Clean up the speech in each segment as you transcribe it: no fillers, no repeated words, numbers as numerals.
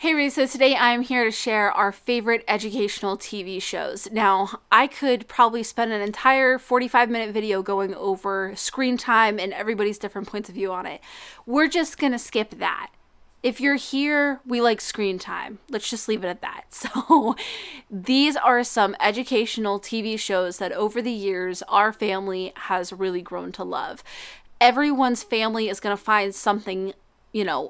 Hey Reese, so today I'm here to share our favorite educational TV shows. Now, I could probably spend an entire 45-minute video going over screen time and everybody's different points of view on it. We're just gonna skip that. If you're here, we like screen time. Let's just leave it at that. So, these are some educational TV shows that over the years our family has really grown to love. Everyone's family is going to find something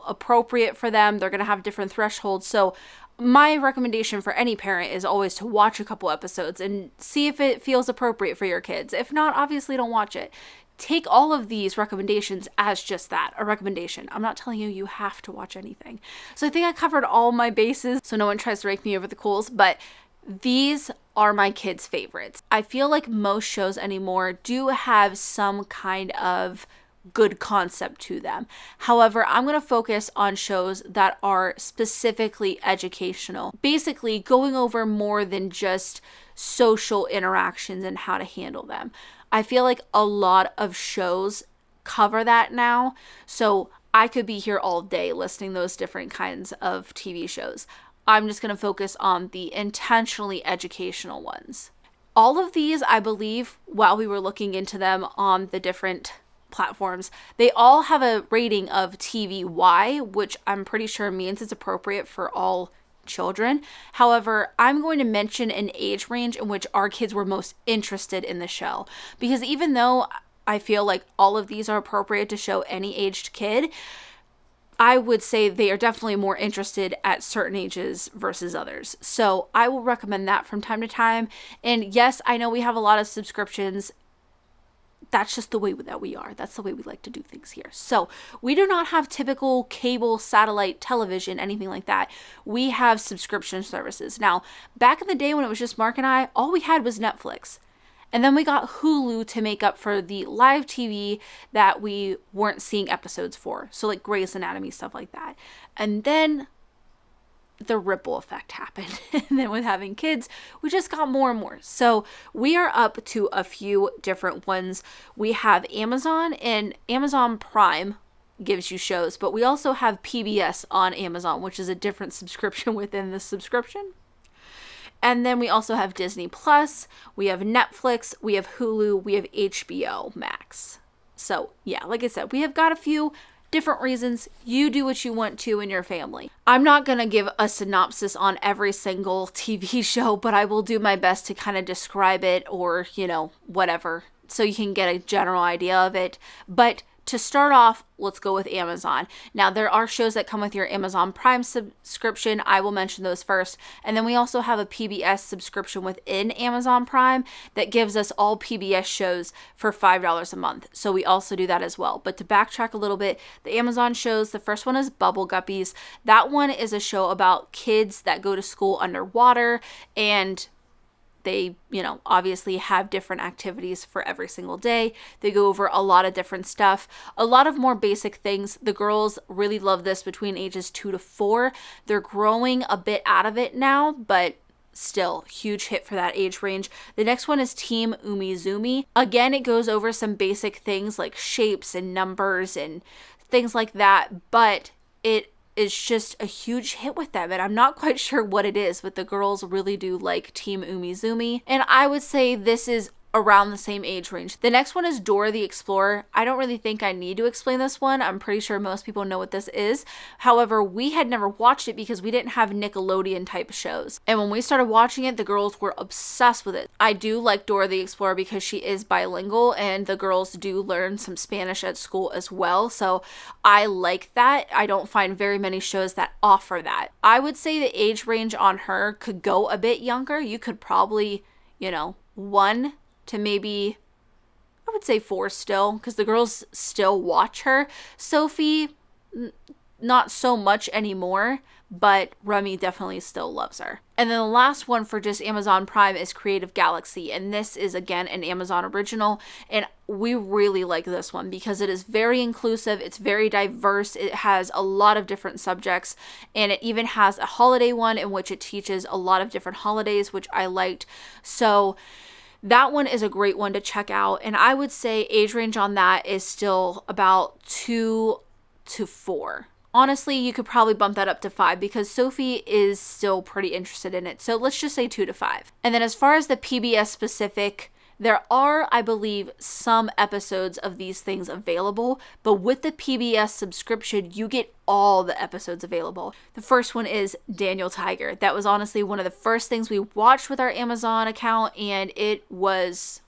appropriate for them. They're going to have different thresholds. So my recommendation for any parent is always to watch a couple episodes and see if it feels appropriate for your kids. If not, obviously don't watch it. Take all of these recommendations as just that, a recommendation. I'm not telling you have to watch anything. So I think I covered all my bases so no one tries to rake me over the coals, but these are my kids' favorites. I feel like most shows anymore do have some kind of good concept to them. However, I'm going to focus on shows that are specifically educational, basically going over more than just social interactions and how to handle them. I feel like a lot of shows cover that now, so I could be here all day listing those different kinds of TV shows. I'm just going to focus on the intentionally educational ones. All of these, I believe, while we were looking into them on the different platforms, they all have a rating of TVY, which I'm pretty sure means it's appropriate for all children. However, I'm going to mention an age range in which our kids were most interested in the show, because even though I feel like all of these are appropriate to show any aged kid, I would say they are definitely more interested at certain ages versus others. So I will recommend that from time to time. And yes, I know we have a lot of subscriptions. That's just the way that we are. That's the way we like to do things here. So we do not have typical cable, satellite, television, anything like that. We have subscription services. Now, back in the day when it was just Mark and I, all we had was Netflix. And then we got Hulu to make up for the live TV that we weren't seeing episodes for. So like Grey's Anatomy, stuff like that. And then the ripple effect happened. And then with having kids, we just got more and more. So we are up to a few different ones. We have Amazon, and Amazon Prime gives you shows, but we also have PBS on Amazon, which is a different subscription within the subscription. And then we also have Disney Plus, we have Netflix, we have Hulu, we have HBO Max. So yeah, like I said, we have got a few different reasons. You do what you want to in your family. I'm not going to give a synopsis on every single TV show, but I will do my best to kind of describe it or, whatever, so you can get a general idea of it. But to start off, let's go with Amazon. Now, there are shows that come with your Amazon Prime subscription. I will mention those first. And then we also have a PBS subscription within Amazon Prime that gives us all PBS shows for $5 a month. So we also do that as well. But to backtrack a little bit, the Amazon shows, the first one is Bubble Guppies. That one is a show about kids that go to school underwater, and they, obviously have different activities for every single day. They go over a lot of different stuff, a lot of more basic things. The girls really love this between ages 2 to 4. They're growing a bit out of it now, but still huge hit for that age range. The next one is Team Umizoomi. Again, it goes over some basic things like shapes and numbers and things like that, but it is just a huge hit with them, and I'm not quite sure what it is, but the girls really do like Team Umizoomi, and I would say this is around the same age range. The next one is Dora the Explorer. I don't really think I need to explain this one. I'm pretty sure most people know what this is. However, we had never watched it because we didn't have Nickelodeon type shows. And when we started watching it, the girls were obsessed with it. I do like Dora the Explorer because she is bilingual, and the girls do learn some Spanish at school as well. So I like that. I don't find very many shows that offer that. I would say the age range on her could go a bit younger. You could probably, 1 to maybe, I would say 4 still, because the girls still watch her. Sophie, not so much anymore, but Remy definitely still loves her. And then the last one for just Amazon Prime is Creative Galaxy, and this is again an Amazon original, and we really like this one because it is very inclusive, it's very diverse, it has a lot of different subjects, and it even has a holiday one in which it teaches a lot of different holidays, which I liked. So that one is a great one to check out, and I would say age range on that is still about 2 to 4. Honestly, you could probably bump that up to 5 because Sophie is still pretty interested in it. So let's just say 2 to 5. And then as far as the PBS specific, there are, I believe, some episodes of these things available, but with the PBS subscription, you get all the episodes available. The first one is Daniel Tiger. That was honestly one of the first things we watched with our Amazon account, and it was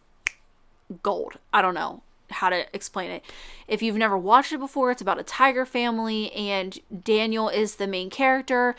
gold. I don't know how to explain it. If you've never watched it before, it's about a tiger family, and Daniel is the main character.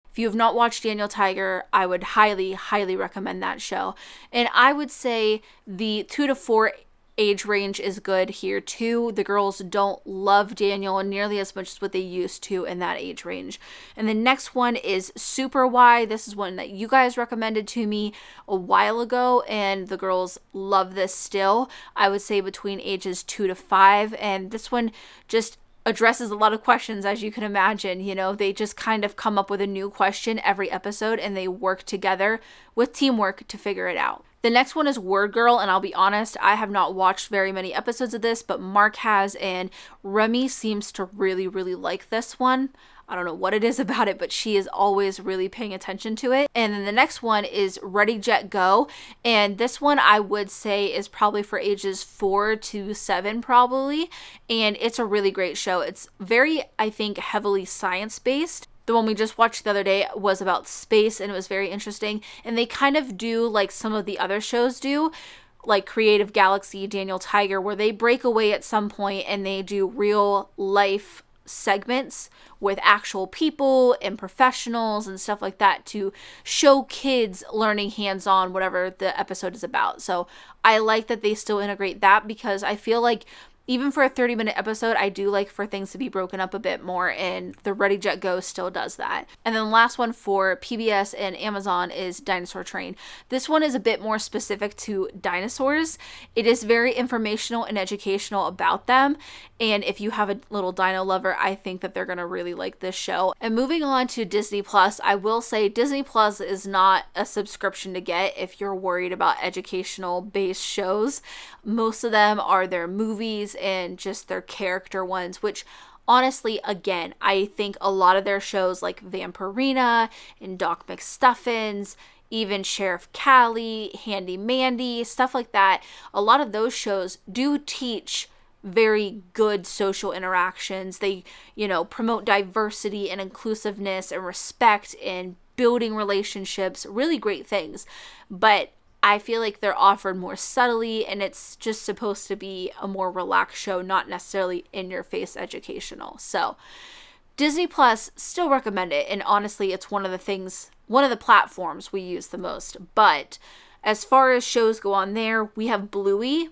If you have not watched Daniel Tiger, I would highly, highly recommend that show. And I would say the 2 to 4 age range is good here too. The girls don't love Daniel nearly as much as what they used to in that age range. And the next one is Super Why. This is one that you guys recommended to me a while ago, and the girls love this still. I would say between ages 2 to 5. And this one just addresses a lot of questions, as you can imagine. You know, they just kind of come up with a new question every episode, and they work together with teamwork to figure it out. The next one is Word Girl, and I'll be honest, I have not watched very many episodes of this, but Mark has, and Remy seems to really, really like this one. I don't know what it is about it, but she is always really paying attention to it. And then the next one is Ready, Jet, Go. And this one I would say is probably for ages 4 to 7 probably. And it's a really great show. It's very, I think, heavily science-based. The one we just watched the other day was about space, and it was very interesting. And they kind of do like some of the other shows do, like Creative Galaxy, Daniel Tiger, where they break away at some point and they do real life segments with actual people and professionals and stuff like that to show kids learning hands-on whatever the episode is about. So I like that they still integrate that, because I feel like even for a 30-minute episode, I do like for things to be broken up a bit more, and the Ready, Jet, Go still does that. And then the last one for PBS and Amazon is Dinosaur Train. This one is a bit more specific to dinosaurs. It is very informational and educational about them, and if you have a little dino lover, I think that they're going to really like this show. And moving on to Disney Plus, I will say Disney Plus is not a subscription to get if you're worried about educational-based shows. Most of them are their movies and just their character ones, which honestly, again, I think a lot of their shows like Vampirina and Doc McStuffins, even Sheriff Callie, Handy Mandy, stuff like that, a lot of those shows do teach very good social interactions. They, promote diversity and inclusiveness and respect and building relationships, really great things. But I feel like they're offered more subtly, and it's just supposed to be a more relaxed show, not necessarily in-your-face educational. So Disney Plus, still recommend it, and honestly, it's one of the platforms we use the most. But as far as shows go on there, we have Bluey.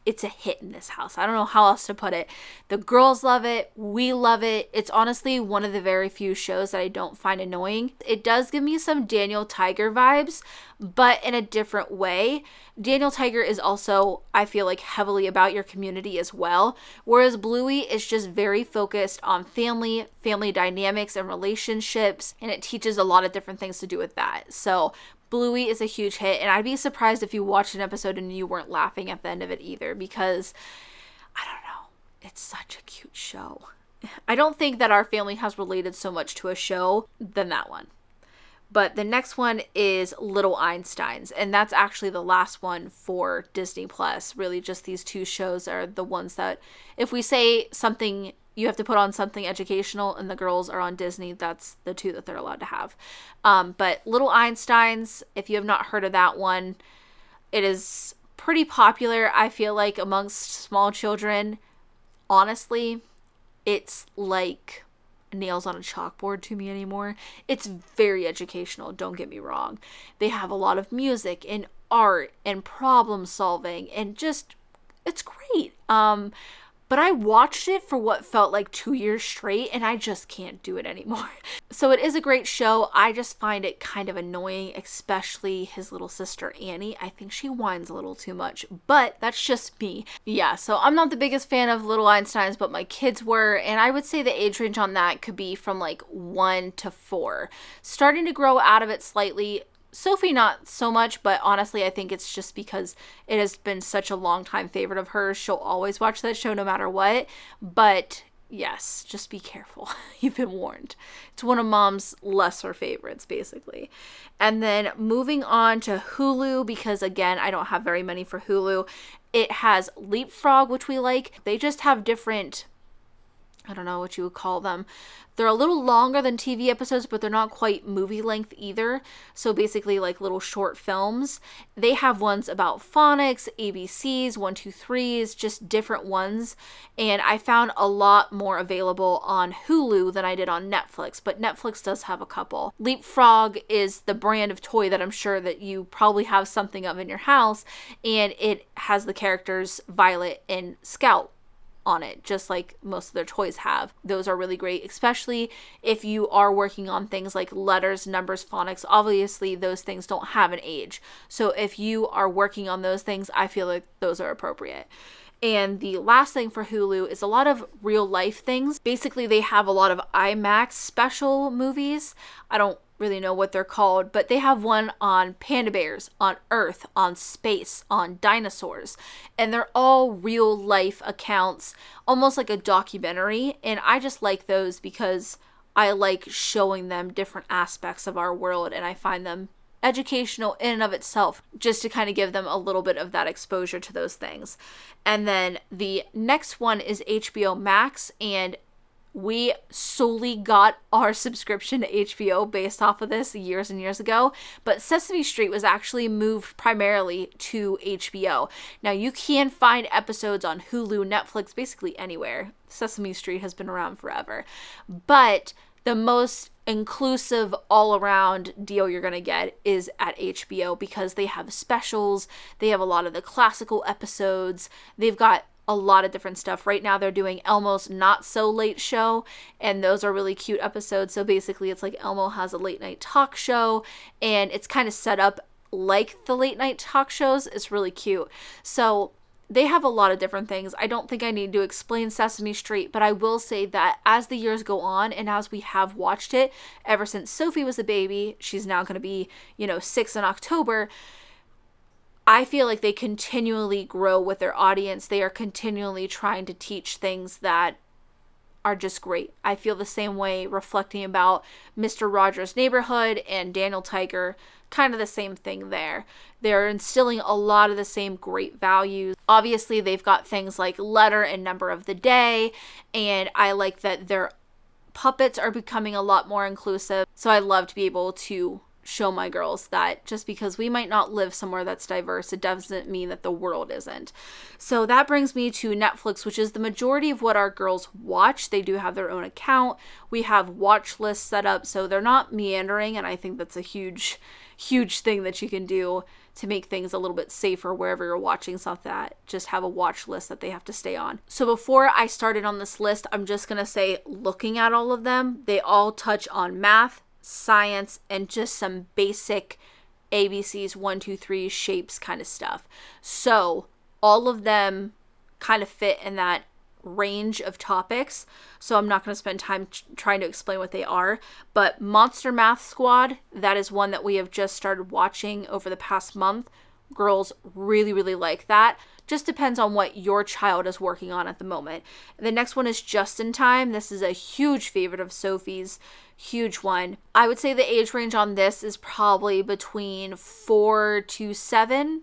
It's a hit in this house. I don't know how else to put it. The girls love it. We love it. It's honestly one of the very few shows that I don't find annoying. It does give me some Daniel Tiger vibes, but in a different way. Daniel Tiger is also, I feel like, heavily about your community as well, whereas Bluey is just very focused on family dynamics and relationships, and it teaches a lot of different things to do with that. So Bluey is a huge hit, and I'd be surprised if you watched an episode and you weren't laughing at the end of it either, because, I don't know, it's such a cute show. I don't think that our family has related so much to a show than that one. But the next one is Little Einsteins, and that's actually the last one for Disney Plus. Really, just these two shows are the ones that, if we say something, you have to put on something educational, and the girls are on Disney, that's the two that they're allowed to have. But Little Einsteins, if you have not heard of that one, it is pretty popular, I feel like, amongst small children. Honestly, it's like nails on a chalkboard to me anymore. It's very educational, don't get me wrong. They have a lot of music and art and problem solving, and just, it's great. but I watched it for what felt like 2 years straight, and I just can't do it anymore. So it is a great show. I just find it kind of annoying, especially his little sister Annie. I think she whines a little too much, but that's just me. Yeah, so I'm not the biggest fan of Little Einsteins, but my kids were, and I would say the age range on that could be from like 1 to 4. Starting to grow out of it slightly. Sophie not so much, but honestly I think it's just because it has been such a long time favorite of hers. She'll always watch that show no matter what. But yes, just be careful. You've been warned. It's one of Mom's lesser favorites, basically. And then moving on to Hulu, because again, I don't have very many for Hulu. It has Leapfrog, which we like. They just have different, I don't know what you would call them. They're a little longer than TV episodes, but they're not quite movie length either. So basically like little short films. They have ones about phonics, ABCs, 1, 2, 3s, just different ones. And I found a lot more available on Hulu than I did on Netflix, but Netflix does have a couple. Leapfrog is the brand of toy that I'm sure that you probably have something of in your house, and it has the characters Violet and Scout on it, just like most of their toys have. Those are really great, especially if you are working on things like letters, numbers, phonics. Obviously, those things don't have an age. So if you are working on those things, I feel like those are appropriate. And the last thing for Hulu is a lot of real life things. Basically, they have a lot of IMAX special movies. I don't really know what they're called, but they have one on panda bears, on Earth, on space, on dinosaurs, and they're all real life accounts, almost like a documentary. And I just like those because I like showing them different aspects of our world, and I find them educational in and of itself, just to kind of give them a little bit of that exposure to those things. And then the next one is HBO Max, and we solely got our subscription to HBO based off of this years and years ago, but Sesame Street was actually moved primarily to HBO. Now you can find episodes on Hulu, Netflix, basically anywhere. Sesame Street has been around forever, but the most inclusive all-around deal you're gonna get is at HBO, because they have specials, they have a lot of the classical episodes, they've got a lot of different stuff. Right now they're doing Elmo's Not So Late Show, and those are really cute episodes. So basically it's like Elmo has a late night talk show, and it's kind of set up like the late night talk shows. It's really cute. So they have a lot of different things. I don't think I need to explain Sesame Street, but I will say that as the years go on and as we have watched it ever since Sophie was a baby, she's now going to be, 6 in October, I feel like they continually grow with their audience. They are continually trying to teach things that are just great. I feel the same way reflecting about Mr. Rogers' Neighborhood and Daniel Tiger, kind of the same thing there. They're instilling a lot of the same great values. Obviously, they've got things like letter and number of the day, and I like that their puppets are becoming a lot more inclusive. So I love to be able to show my girls that just because we might not live somewhere that's diverse, it doesn't mean that the world isn't. So that brings me to Netflix, which is the majority of what our girls watch. They do have their own account. We have watch lists set up, so they're not meandering, and I think that's a huge thing that you can do to make things a little bit safer wherever you're watching something. That just have a watch list that they have to stay on. So before I started on this list, I'm just gonna say, looking at all of them, they all touch on math, science, and just some basic ABCs, 1, 2, 3 shapes kind of stuff. So all of them kind of fit in that range of topics. So I'm not going to spend time trying to explain what they are. But Monster Math Squad, that is one that we have just started watching over the past month. Girls really, really like that. Just depends on what your child is working on at the moment. The next one is Just in Time. This is a huge favorite of Sophie's. Huge one. I would say the age range on this is probably between 4 to 7.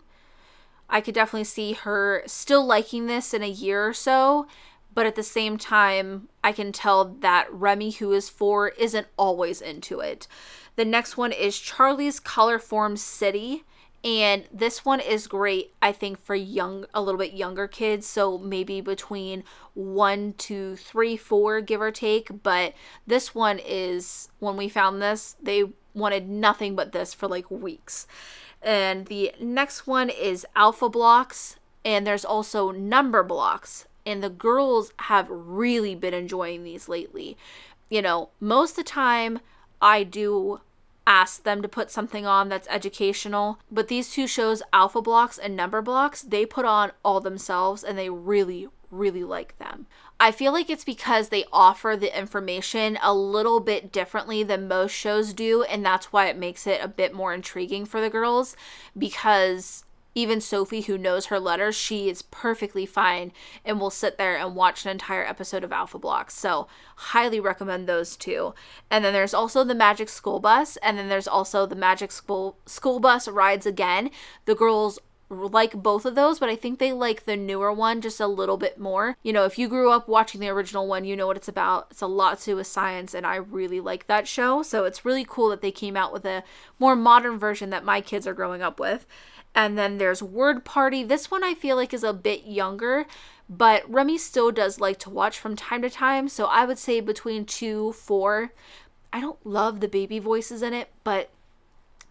I could definitely see her still liking this in a year or so, but at the same time, I can tell that Remy, who is 4, isn't always into it. The next one is Charlie's Colorform City. And this one is great, I think, for a little bit younger kids. So maybe between 1 to 3, 4, give or take. But this one is, when we found this, they wanted nothing but this for like weeks. And the next one is Alpha Blocks. And there's also Number Blocks. And the girls have really been enjoying these lately. You know, most of the time I do ask them to put something on that's educational, but these two shows, Alpha Blocks and Number Blocks, they put on all themselves and they really, really like them. I feel like it's because they offer the information a little bit differently than most shows do, and that's why it makes it a bit more intriguing for the girls, because even Sophie, who knows her letters, she is perfectly fine and will sit there and watch an entire episode of Alpha Blocks. So highly recommend those two. And then there's also the Magic School Bus, and then there's also the Magic School Bus Rides Again. The girls like both of those, but I think they like the newer one just a little bit more. You know, if you grew up watching the original one, you know what it's about. It's a lot to do with science, and I really like that show. So it's really cool that they came out with a more modern version that my kids are growing up with. And then there's Word Party. This one I feel like is a bit younger, but Remy still does like to watch from time to time. So I would say between 2, 4. I don't love the baby voices in it, but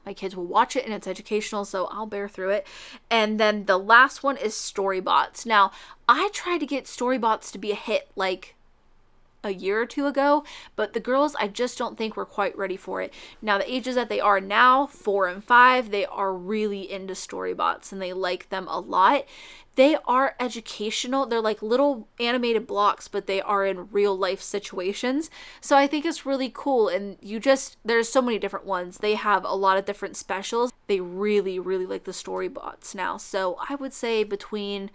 my kids will watch it and it's educational, so I'll bear through it. And then the last one is Storybots. Now, I tried to get Storybots to be a hit like a year or two ago, but the girls, I just don't think were quite ready for it. Now, the ages that they are now, 4 and 5, they are really into Storybots and they like them a lot. They are educational. They're like little animated blocks, but they are in real life situations. So I think it's really cool. And there's so many different ones. They have a lot of different specials. They really, really like the Storybots now. So I would say between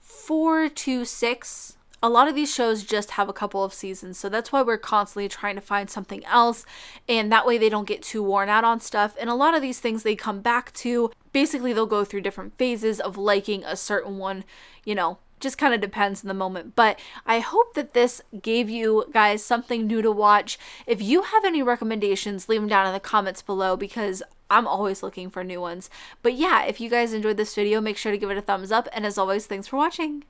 4 to 6. A lot of these shows just have a couple of seasons, so that's why we're constantly trying to find something else, and that way they don't get too worn out on stuff. And a lot of these things they come back to. Basically, they'll go through different phases of liking a certain one, you know, just kind of depends in the moment. But I hope that this gave you guys something new to watch. If you have any recommendations, leave them down in the comments below, because I'm always looking for new ones. But yeah, if you guys enjoyed this video, make sure to give it a thumbs up, and as always, thanks for watching.